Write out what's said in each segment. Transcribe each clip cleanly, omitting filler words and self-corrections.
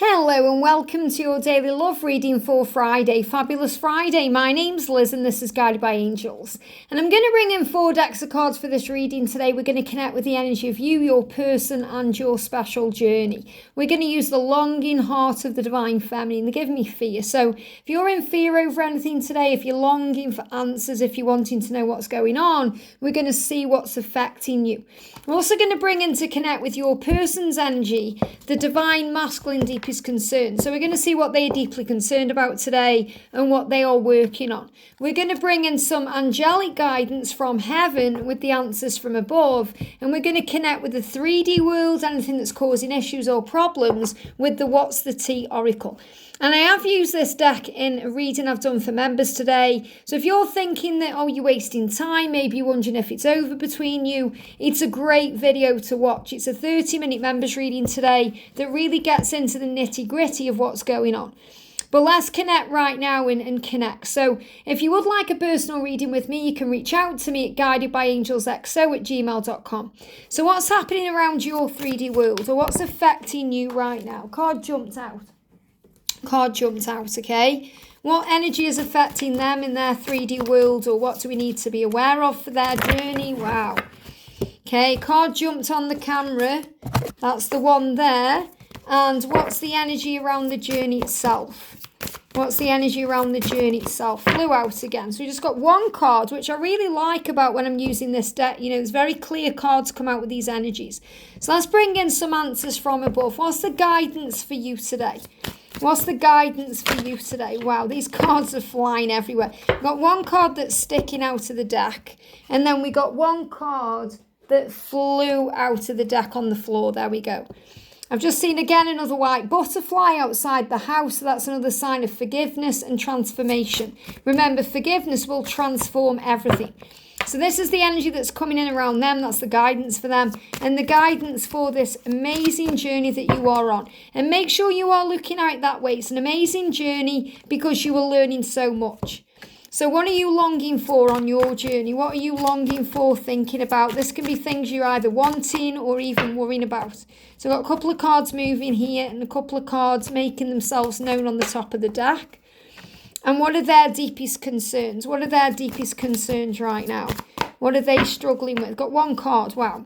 Hello and welcome to your daily love reading for Friday. Fabulous Friday. My name's Liz and this is Guided by Angels. And I'm going to bring in 4 decks of cards for this reading today. We're going to connect with the energy of you, your person and your special journey. We're going to use the longing heart of the divine feminine, the give me fear. So if you're in fear over anything today, if you're longing for answers, if you're wanting to know what's going on, we're going to see what's affecting you. We're also going to bring in to connect with your person's energy, the divine masculine deepest concern. So we're going to see what they're deeply concerned about today and what they are working on. We're going to bring in some angelic guidance from heaven with the answers from above, and we're going to connect with the 3D world, anything that's causing issues or problems, with the What's the Tea Oracle. And I have used this deck in a reading I've done for members today. So if you're thinking that, you're wasting time, maybe you're wondering if it's over between you, it's a great video to watch. It's a 30-minute members reading today that really gets into the nitty-gritty of what's going on. But let's connect right now and connect. So if you would like a personal reading with me, you can reach out to me at guidedbyangelsxo@gmail.com. So what's happening around your 3D world, or what's affecting you right now? Card jumped out, okay? What energy is affecting them in their 3D world, or what do we need to be aware of for their journey? Wow. Okay, card jumped on the camera. That's the one there. And what's the energy around the journey itself? What's the energy around the journey itself? Flew out again. So we just got one card, which I really like about when I'm using this deck. You know, it's very clear cards come out with these energies. So let's bring in some answers from above. What's the guidance for you today? What's the guidance for you today? Wow, these cards are flying everywhere. We've got one card that's sticking out of the deck. And then we got one card that flew out of the deck on the floor. There we go. I've just seen again another white butterfly outside the house. So that's another sign of forgiveness and transformation. Remember, forgiveness will transform everything. So this is the energy that's coming in around them. That's the guidance for them. And the guidance for this amazing journey that you are on. And make sure you are looking at it that way. It's an amazing journey because you are learning so much. So what are you longing for on your journey? What are you longing for, thinking about? This can be things you're either wanting or even worrying about. So I've got a couple of cards moving here and a couple of cards making themselves known on the top of the deck. And what are their deepest concerns? What are their deepest concerns right now? What are they struggling with? Got one card. Wow.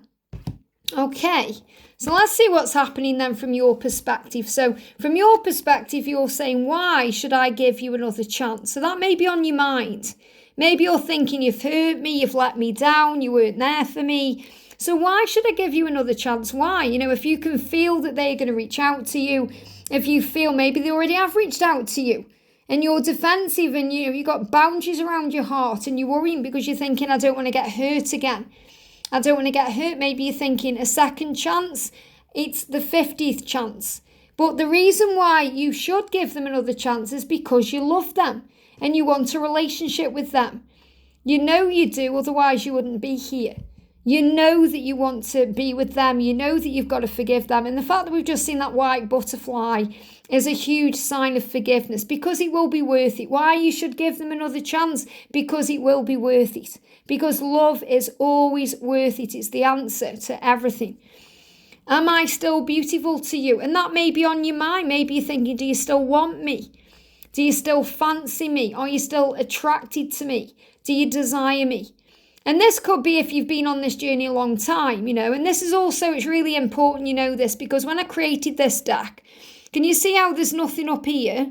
Okay. So let's see what's happening then from your perspective. So from your perspective, you're saying, why should I give you another chance? So that may be on your mind. Maybe you're thinking, you've hurt me, you've let me down, you weren't there for me. So why should I give you another chance? Why? You know, if you can feel that they're going to reach out to you, if you feel maybe they already have reached out to you, and you're defensive and you've got boundaries around your heart and you're worrying because you're thinking, I don't want to get hurt again. I don't want to get hurt. Maybe you're thinking a second chance, it's the 50th chance. But the reason why you should give them another chance is because you love them and you want a relationship with them. You know you do, otherwise you wouldn't be here. You know that you want to be with them. You know that you've got to forgive them. And the fact that we've just seen that white butterfly is a huge sign of forgiveness, because it will be worth it. Why you should give them another chance? Because it will be worth it. Because love is always worth it. It's the answer to everything. Am I still beautiful to you? And that may be on your mind. Maybe you're thinking, do you still want me? Do you still fancy me? Are you still attracted to me? Do you desire me? And this could be if you've been on this journey a long time, you know. And this is also, it's really important you know this, because when I created this deck, can you see how there's nothing up here?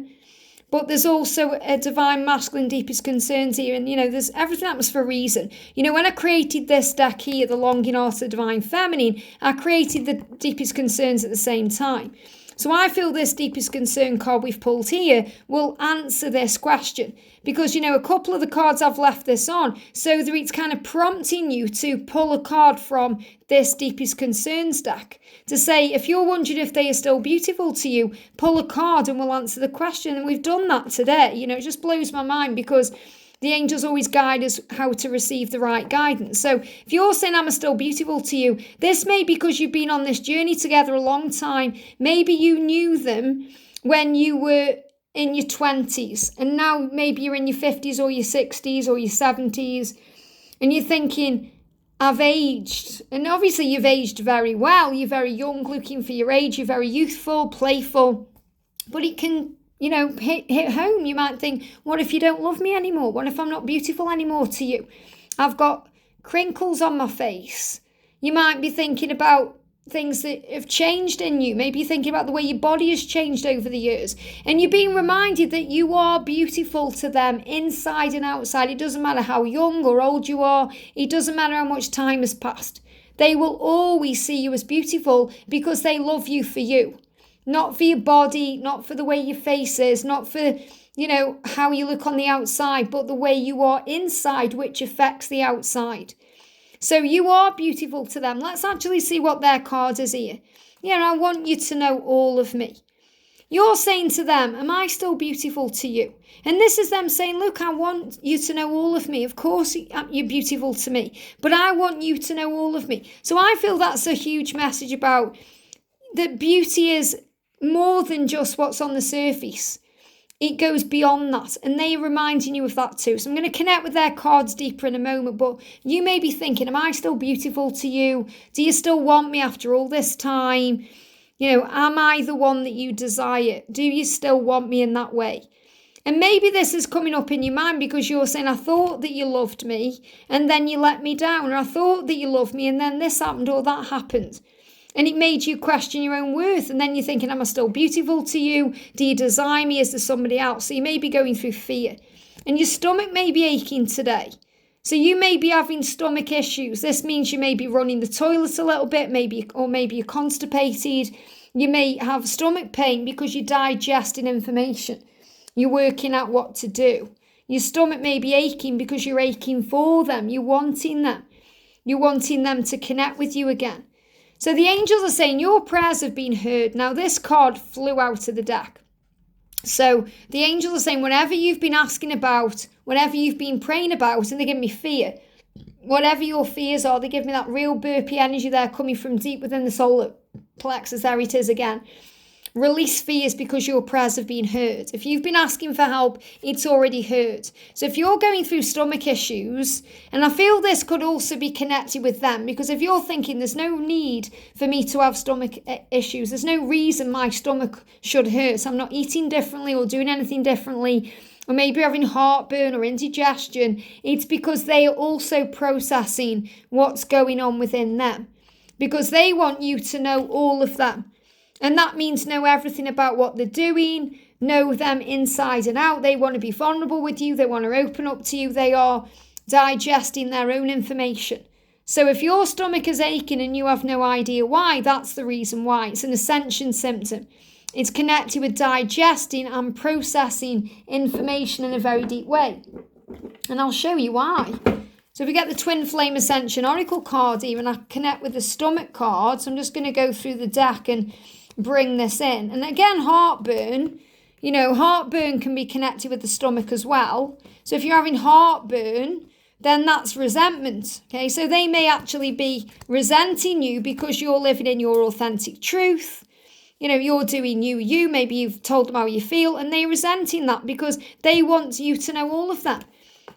But there's also a divine masculine deepest concerns here. And, you know, there's everything happens for a reason. You know, when I created this deck here, the longing heart of the divine feminine, I created the deepest concerns at the same time. So I feel this deepest concern card we've pulled here will answer this question. Because, you know, a couple of the cards I've left this on, so that it's kind of prompting you to pull a card from this deepest concerns deck. To say, if you're wondering if they are still beautiful to you, pull a card and we'll answer the question. And we've done that today. You know, it just blows my mind, because the angels always guide us how to receive the right guidance. So if you're saying I'm still beautiful to you, this may be because you've been on this journey together a long time. Maybe you knew them when you were in your 20s, and now maybe you're in your 50s or your 60s or your 70s, and you're thinking, I've aged. And obviously you've aged very well. You're very young, looking for your age. You're very youthful, playful. But it can, hit home. You might think, what if you don't love me anymore? What if I'm not beautiful anymore to you? I've got crinkles on my face. You might be thinking about things that have changed in you. Maybe you're thinking about the way your body has changed over the years. And you're being reminded that you are beautiful to them inside and outside. It doesn't matter how young or old you are. It doesn't matter how much time has passed. They will always see you as beautiful because they love you for you. Not for your body, not for the way your face is, not for, how you look on the outside, but the way you are inside, which affects the outside. So you are beautiful to them. Let's actually see what their card is here. I want you to know all of me. You're saying to them, am I still beautiful to you? And this is them saying, look, I want you to know all of me. Of course, you're beautiful to me, but I want you to know all of me. So I feel that's a huge message about that beauty is more than just what's on the surface. It goes beyond that, and they are reminding you of that too. So I'm going to connect with their cards deeper in a moment, but you may be thinking, am I still beautiful to you? Do you still want me after all this time? Am I the one that you desire? Do you still want me in that way? And maybe this is coming up in your mind because you're saying, I thought that you loved me and then you let me down, or I thought that you loved me and then this happened or that happened. And it made you question your own worth. And then you're thinking, am I still beautiful to you? Do you desire me? Is there somebody else? So you may be going through fear. And your stomach may be aching today. So you may be having stomach issues. This means you may be running the toilet a little bit, maybe you're constipated. You may have stomach pain because you're digesting information. You're working out what to do. Your stomach may be aching because you're aching for them. You're wanting them. You're wanting them to connect with you again. So the angels are saying your prayers have been heard. Now this card flew out of the deck. So the angels are saying whatever you've been asking about, whatever you've been praying about, and they give me fear. Whatever your fears are, they give me that real burpy energy there coming from deep within the solar plexus. There it is again. Release fears because your prayers have been heard. If you've been asking for help, it's already heard. So if you're going through stomach issues, and I feel this could also be connected with them, because if you're thinking there's no need for me to have stomach issues, there's no reason my stomach should hurt, I'm not eating differently or doing anything differently, or maybe having heartburn or indigestion, it's because they are also processing what's going on within them. Because they want you to know all of them. And that means know everything about what they're doing, know them inside and out. They want to be vulnerable with you. They want to open up to you. They are digesting their own information. So if your stomach is aching and you have no idea why, that's the reason why. It's an Ascension symptom. It's connected with digesting and processing information in a very deep way. And I'll show you why. So if we get the Twin Flame Ascension Oracle card here and I connect with the stomach card, so I'm just going to go through the deck and bring this in. And again, heartburn, heartburn can be connected with the stomach as well. So if you're having heartburn, then that's resentment. Okay, so they may actually be resenting you because you're living in your authentic truth. You're doing you. Maybe you've told them how you feel and they're resenting that because they want you to know all of that.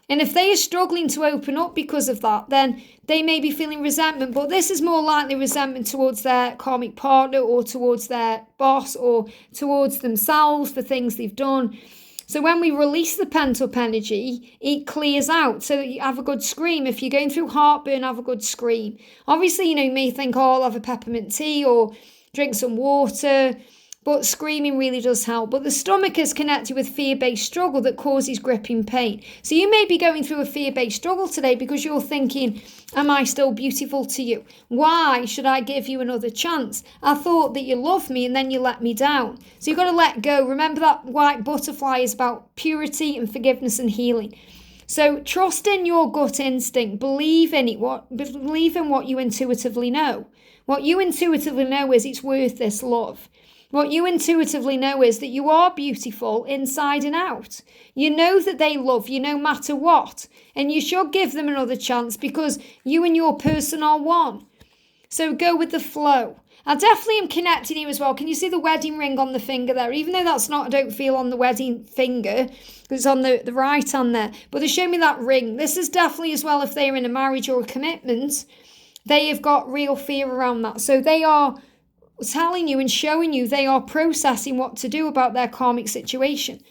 And if they are struggling to open up because of that, then they may be feeling resentment. But this is more likely resentment towards their karmic partner or towards their boss or towards themselves for things they've done. So when we release the pent-up energy, it clears out so that you have a good scream. If you're going through heartburn, have a good scream. Obviously, you may think, oh, I'll have a peppermint tea or drink some water. But screaming really does help. But the stomach is connected with fear-based struggle that causes gripping pain. So you may be going through a fear-based struggle today because you're thinking, am I still beautiful to you? Why should I give you another chance? I thought that you loved me and then you let me down. So you've got to let go. Remember that white butterfly is about purity and forgiveness and healing. So trust in your gut instinct. Believe in it. Believe in what you intuitively know. What you intuitively know is it's worth this love. What you intuitively know is that you are beautiful inside and out. You know that they love you no matter what. And you should give them another chance because you and your person are one. So go with the flow. I definitely am connecting you as well. Can you see the wedding ring on the finger there? Even though that's not, I don't feel on the wedding finger. It's on the right hand there. But they show me that ring. This is definitely as well if they're in a marriage or a commitment. They have got real fear around that. So they are telling you and showing you they are processing what to do about their karmic situation.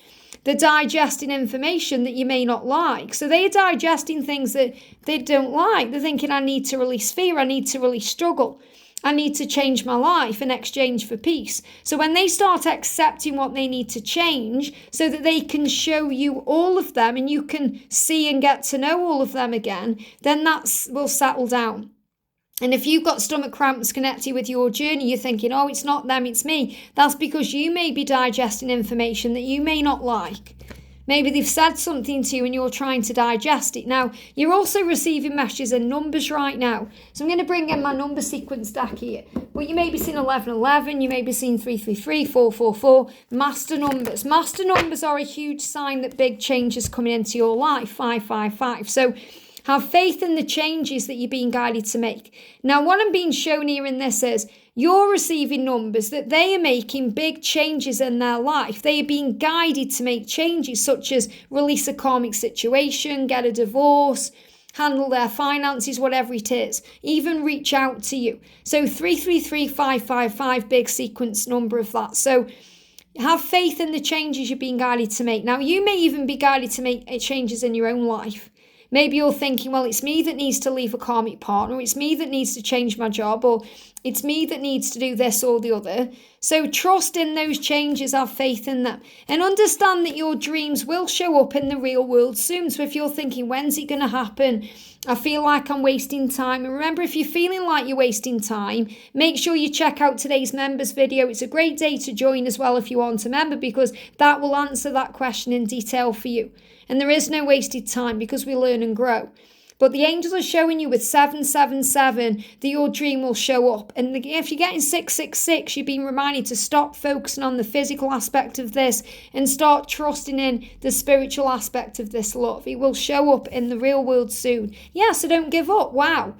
They're digesting information that you may not like. So they're digesting things that they don't like. They're thinking, I need to release fear. I need to release struggle. I need to change my life in exchange for peace. So when they start accepting what they need to change so that they can show you all of them and you can see and get to know all of them again, then that will settle down. And if you've got stomach cramps connected with your journey, you're thinking, oh, it's not them, it's me. That's because you may be digesting information that you may not like. Maybe they've said something to you and you're trying to digest it. Now, you're also receiving messages and numbers right now. So I'm going to bring in my number sequence deck here. But you may be seeing 1111, you may be seeing 333, 444, master numbers. Master numbers are a huge sign that big change is coming into your life, 555. So have faith in the changes that you're being guided to make. Now, what I'm being shown here in this is you're receiving numbers that they are making big changes in their life. They are being guided to make changes such as release a karmic situation, get a divorce, handle their finances, whatever it is, even reach out to you. So 333555, big sequence number of that. So have faith in the changes you're being guided to make. Now, you may even be guided to make changes in your own life. Maybe you're thinking, well, it's me that needs to leave a karmic partner, it's me that needs to change my job, or it's me that needs to do this or the other. So trust in those changes, have faith in them, and understand that your dreams will show up in the real world soon. So if you're thinking, when's it going to happen? I feel like I'm wasting time. And remember, if you're feeling like you're wasting time, make sure you check out today's members video. It's a great day to join as well if you aren't a member, because that will answer that question in detail for you. And there is no wasted time because we learn and grow. But the angels are showing you with 777 that your dream will show up. And if you're getting 666, you're being reminded to stop focusing on the physical aspect of this and start trusting in the spiritual aspect of this love. It will show up in the real world soon. Yeah, so don't give up. Wow.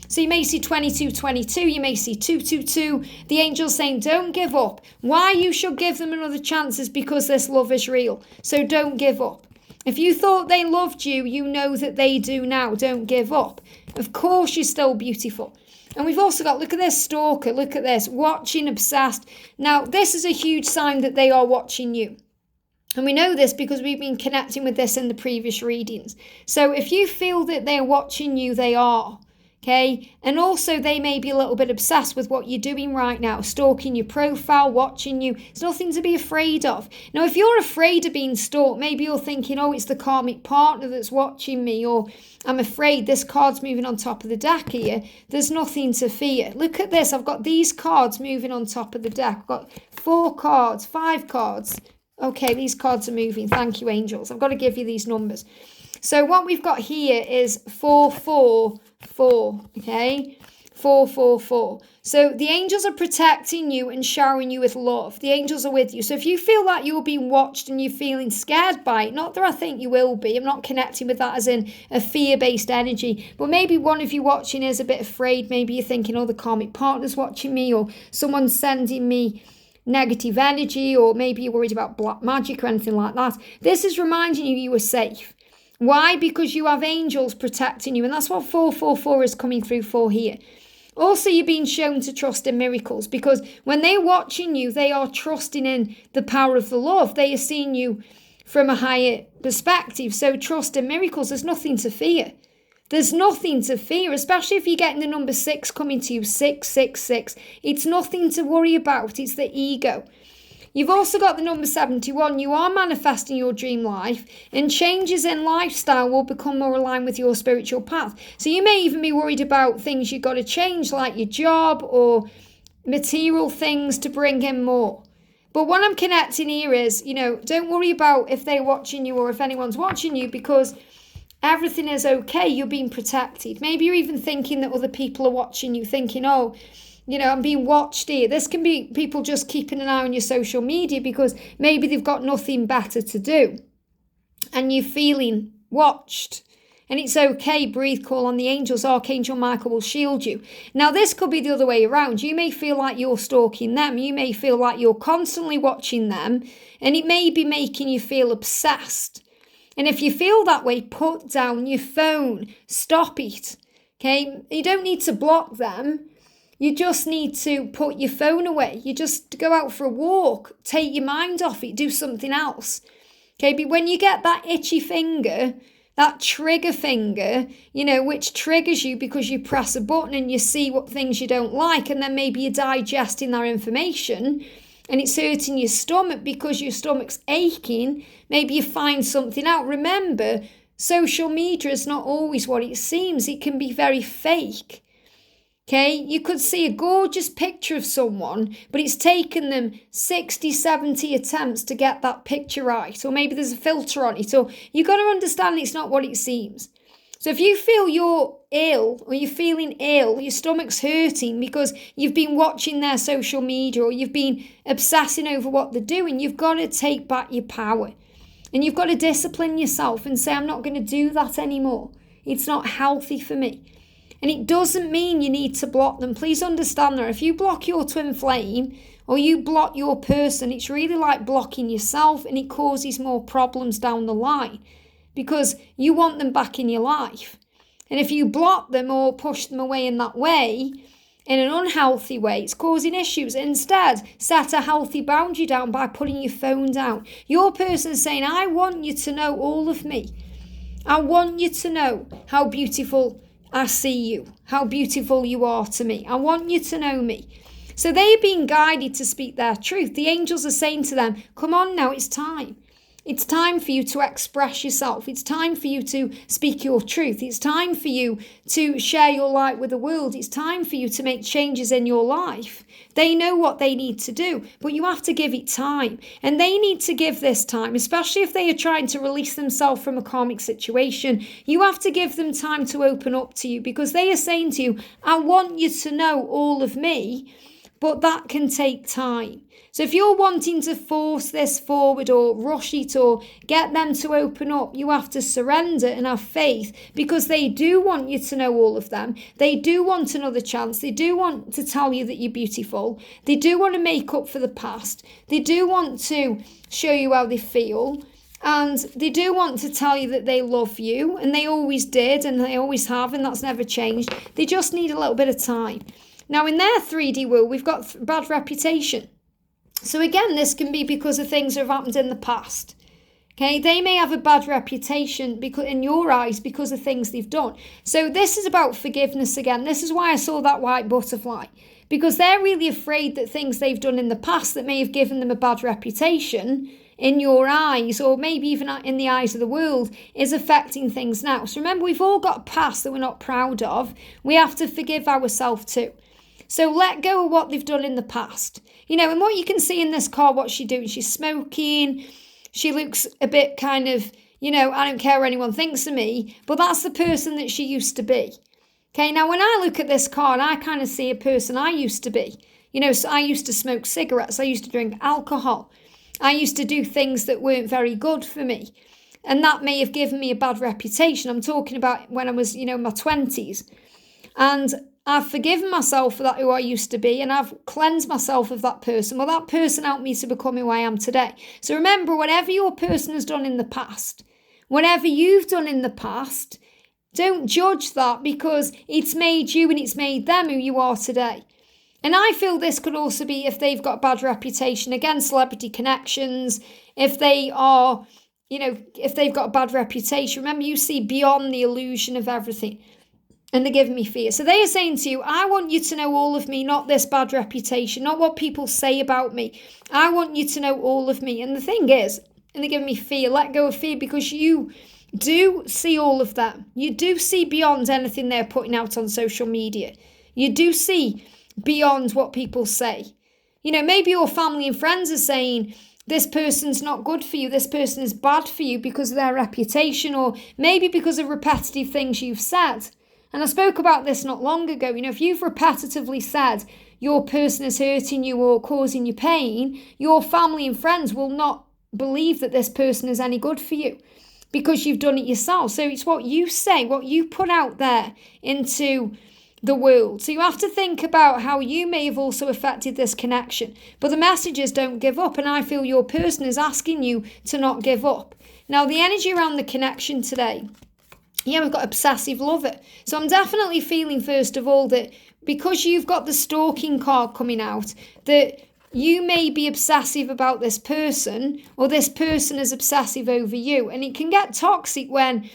So you may see 2222, you may see 222. The angels saying, don't give up. Why you should give them another chance is because this love is real. So don't give up. If you thought they loved you, you know that they do now. Don't give up. Of course, you're still beautiful. And we've also got, look at this stalker. Look at this, watching, obsessed. Now, this is a huge sign that they are watching you. And we know this because we've been connecting with this in the previous readings. So if you feel that they're watching you, they are. Okay, and also they may be a little bit obsessed with what you're doing right now, stalking your profile, watching you. It's nothing to be afraid of. Now, if you're afraid of being stalked, maybe you're thinking, oh, it's the karmic partner that's watching me, or I'm afraid this card's moving on top of the deck here. There's nothing to fear. Look at this. I've got these cards moving on top of the deck. I've got 4 cards, 5 cards. Okay, these cards are moving. Thank you, angels. I've got to give you these numbers. So what we've got here is 444, okay? 444. So the angels are protecting you and showering you with love. The angels are with you. So if you feel like you're being watched and you're feeling scared by it, not that I think you will be, I'm not connecting with that as in a fear-based energy, but maybe one of you watching is a bit afraid. Maybe you're thinking, oh, the karmic partner's watching me, or someone's sending me negative energy, or maybe you're worried about black magic or anything like that. This is reminding you you are safe. Why? Because you have angels protecting you, and that's what 444 is coming through for here. Also, you're being shown to trust in miracles, because when they're watching you, they are trusting in the power of the love. They are seeing you from a higher perspective. So trust in miracles. There's nothing to fear. There's nothing to fear, especially if you're getting the number 6 coming to you, 666. It's nothing to worry about. It's the ego. You've also got the number 71. You are manifesting your dream life, and changes in lifestyle will become more aligned with your spiritual path. So you may even be worried about things you've got to change, like your job or material things to bring in more. But what I'm connecting here is, don't worry about if they're watching you or if anyone's watching you, because everything is okay. You're being protected. Maybe you're even thinking that other people are watching you, thinking, oh, I'm being watched here. This can be people just keeping an eye on your social media because maybe they've got nothing better to do and you're feeling watched. And it's okay. Breathe, call on the angels. Archangel Michael will shield you. Now, this could be the other way around. You may feel like you're stalking them. You may feel like you're constantly watching them, and it may be making you feel obsessed. And if you feel that way, put down your phone. Stop it. Okay? You don't need to block them. You just need to put your phone away. You just go out for a walk, take your mind off it, do something else. Okay, but when you get that itchy finger, that trigger finger, which triggers you because you press a button and you see what things you don't like, and then maybe you're digesting that information and it's hurting your stomach because your stomach's aching, maybe you find something out. Remember, social media is not always what it seems. It can be very fake. Okay, you could see a gorgeous picture of someone, but it's taken them 60, 70 attempts to get that picture right. Or maybe there's a filter on it. Or you've got to understand it's not what it seems. So if you feel you're ill or you're feeling ill, your stomach's hurting because you've been watching their social media or you've been obsessing over what they're doing, you've got to take back your power. And you've got to discipline yourself and say, I'm not going to do that anymore. It's not healthy for me. And it doesn't mean you need to block them. Please understand that if you block your twin flame or you block your person, it's really like blocking yourself, and it causes more problems down the line because you want them back in your life. And if you block them or push them away in that way, in an unhealthy way, it's causing issues. Instead, set a healthy boundary down by putting your phone down. Your person is saying, I want you to know all of me. I want you to know how beautiful I see you, how beautiful you are to me. I want you to know me. So they're being guided to speak their truth. The angels are saying to them, come on now, it's time. It's time for you to express yourself. It's time for you to speak your truth. It's time for you to share your light with the world. It's time for you to make changes in your life. They know what they need to do, but you have to give it time. And they need to give this time, especially if they are trying to release themselves from a karmic situation. You have to give them time to open up to you because they are saying to you, I want you to know all of me, but that can take time. So if you're wanting to force this forward or rush it or get them to open up, you have to surrender and have faith because they do want you to know all of them. They do want another chance. They do want to tell you that you're beautiful. They do want to make up for the past. They do want to show you how they feel. And they do want to tell you that they love you, and they always did and they always have, and that's never changed. They just need a little bit of time. Now in their 3D world, we've got bad reputation. So again, this can be because of things that have happened in the past. Okay, they may have a bad reputation because in your eyes because of things they've done. So this is about forgiveness again. This is why I saw that white butterfly. Because they're really afraid that things they've done in the past that may have given them a bad reputation in your eyes, or maybe even in the eyes of the world, is affecting things now. So remember, we've all got a past that we're not proud of. We have to forgive ourselves too. So let go of what they've done in the past. And what you can see in this card, what's she doing? She's smoking. She looks a bit kind of, I don't care what anyone thinks of me, but that's the person that she used to be. Okay, now when I look at this card, I kind of see a person I used to be. So I used to smoke cigarettes. I used to drink alcohol. I used to do things that weren't very good for me. And that may have given me a bad reputation. I'm talking about when I was, in my 20s. And I've forgiven myself for that, who I used to be, and I've cleansed myself of that person. Well, that person helped me to become who I am today. So remember, whatever your person has done in the past, whatever you've done in the past, don't judge that because it's made you and it's made them who you are today. And I feel this could also be if they've got a bad reputation, again, celebrity connections, if they are, if they've got a bad reputation. Remember, you see beyond the illusion of everything. And they're giving me fear. So they are saying to you, I want you to know all of me, not this bad reputation, not what people say about me. I want you to know all of me. And the thing is, and they're giving me fear, let go of fear, because you do see all of them. You do see beyond anything they're putting out on social media. You do see beyond what people say. Maybe your family and friends are saying, this person's not good for you, this person is bad for you because of their reputation, or maybe because of repetitive things you've said. And I spoke about this not long ago. If you've repetitively said your person is hurting you or causing you pain, your family and friends will not believe that this person is any good for you because you've done it yourself. So it's what you say, what you put out there into the world. So you have to think about how you may have also affected this connection. But the message is don't give up. And I feel your person is asking you to not give up. Now, the energy around the connection today, we've got obsessive lover. So I'm definitely feeling, first of all, that because you've got the stalking card coming out, that you may be obsessive about this person, or this person is obsessive over you. And it can get toxic when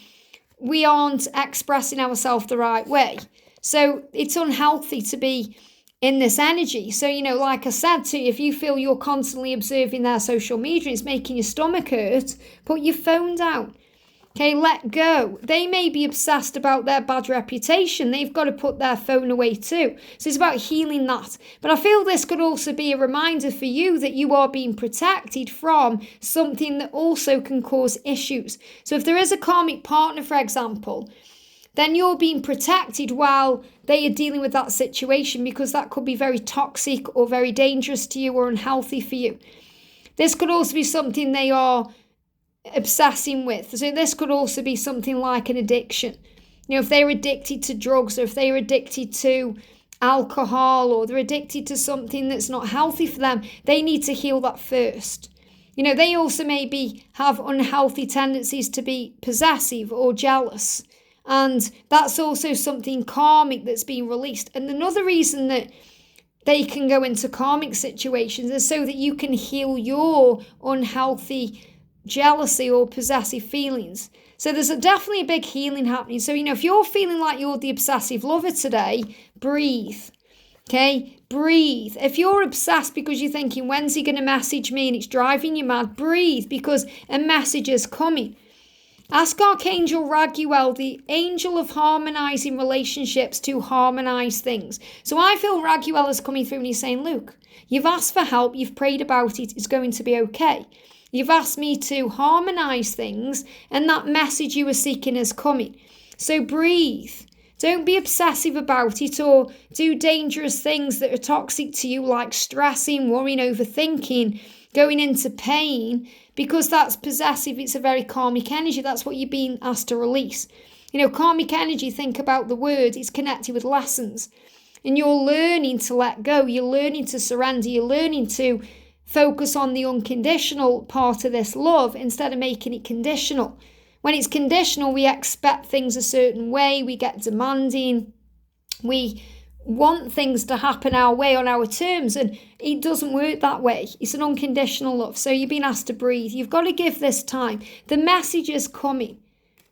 we aren't expressing ourselves the right way. So it's unhealthy to be in this energy. So, like I said to you, if you feel you're constantly observing their social media, it's making your stomach hurt, put your phone down. Okay, let go. They may be obsessed about their bad reputation. They've got to put their phone away too. So it's about healing that. But I feel this could also be a reminder for you that you are being protected from something that also can cause issues. So if there is a karmic partner, for example, then you're being protected while they are dealing with that situation, because that could be very toxic or very dangerous to you or unhealthy for you. This could also be something they are obsessing with. So this could also be something like an addiction. If they're addicted to drugs, or if they're addicted to alcohol, or they're addicted to something that's not healthy for them, they need to heal that first. They also maybe have unhealthy tendencies to be possessive or jealous. And that's also something karmic that's being released. And another reason that they can go into karmic situations is so that you can heal your unhealthy jealousy or possessive feelings. So there's definitely a big healing happening. So, if you're feeling like you're the obsessive lover today, breathe. Okay, breathe. If you're obsessed because you're thinking, when's he going to message me, and it's driving you mad, breathe, because a message is coming. Ask Archangel Raguel, the angel of harmonizing relationships, to harmonize things. So I feel Raguel is coming through and he's saying, look, you've asked for help, you've prayed about it, it's going to be okay. You've asked me to harmonize things, and that message you were seeking is coming. So breathe. Don't be obsessive about it, or do dangerous things that are toxic to you, like stressing, worrying, overthinking, going into pain, because that's possessive. It's a very karmic energy. That's what you're being asked to release. Karmic energy, think about the word, it's connected with lessons. And you're learning to let go. You're learning to surrender. You're learning to focus on the unconditional part of this love instead of making it conditional. When it's conditional, we expect things a certain way. We get demanding. We want things to happen our way on our terms, and it doesn't work that way. It's an unconditional love. So you're being asked to breathe. You've got to give this time. The message is coming.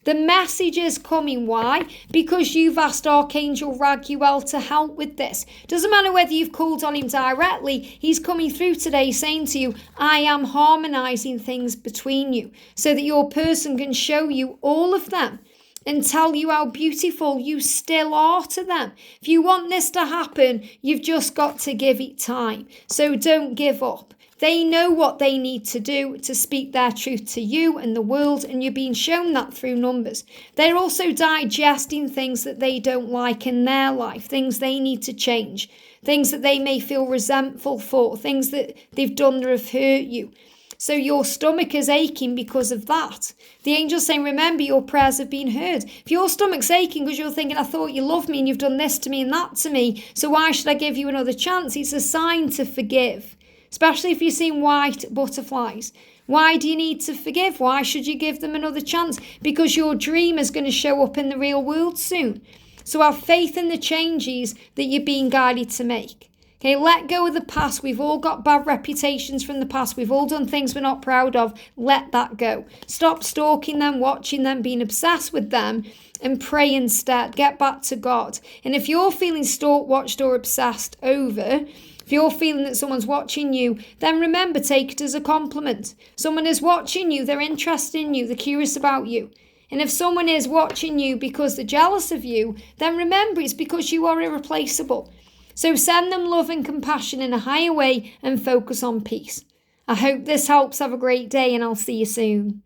The message is coming. Why? Because you've asked Archangel Raguel to help with this. Doesn't matter whether you've called on him directly. He's coming through today saying to you, I am harmonizing things between you so that your person can show you all of them and tell you how beautiful you still are to them. If you want this to happen, you've just got to give it time. So don't give up. They know what they need to do to speak their truth to you and the world, and you're being shown that through numbers. They're also digesting things that they don't like in their life, things they need to change, things that they may feel resentful for, things that they've done that have hurt you. So your stomach is aching because of that. The angel's saying, remember, your prayers have been heard. If your stomach's aching because you're thinking, I thought you loved me and you've done this to me and that to me, so why should I give you another chance? It's a sign to forgive. Especially if you're seeing white butterflies. Why do you need to forgive? Why should you give them another chance? Because your dream is going to show up in the real world soon. So have faith in the changes that you're being guided to make. Okay, let go of the past. We've all got bad reputations from the past. We've all done things we're not proud of. Let that go. Stop stalking them, watching them, being obsessed with them, and pray instead. Get back to God. And if you're feeling stalked, watched, or obsessed over, if you're feeling that someone's watching you, then remember, take it as a compliment. Someone is watching you, they're interested in you, they're curious about you. And if someone is watching you because they're jealous of you, then remember, it's because you are irreplaceable. So send them love and compassion in a higher way and focus on peace. I hope this helps. Have a great day, and I'll see you soon.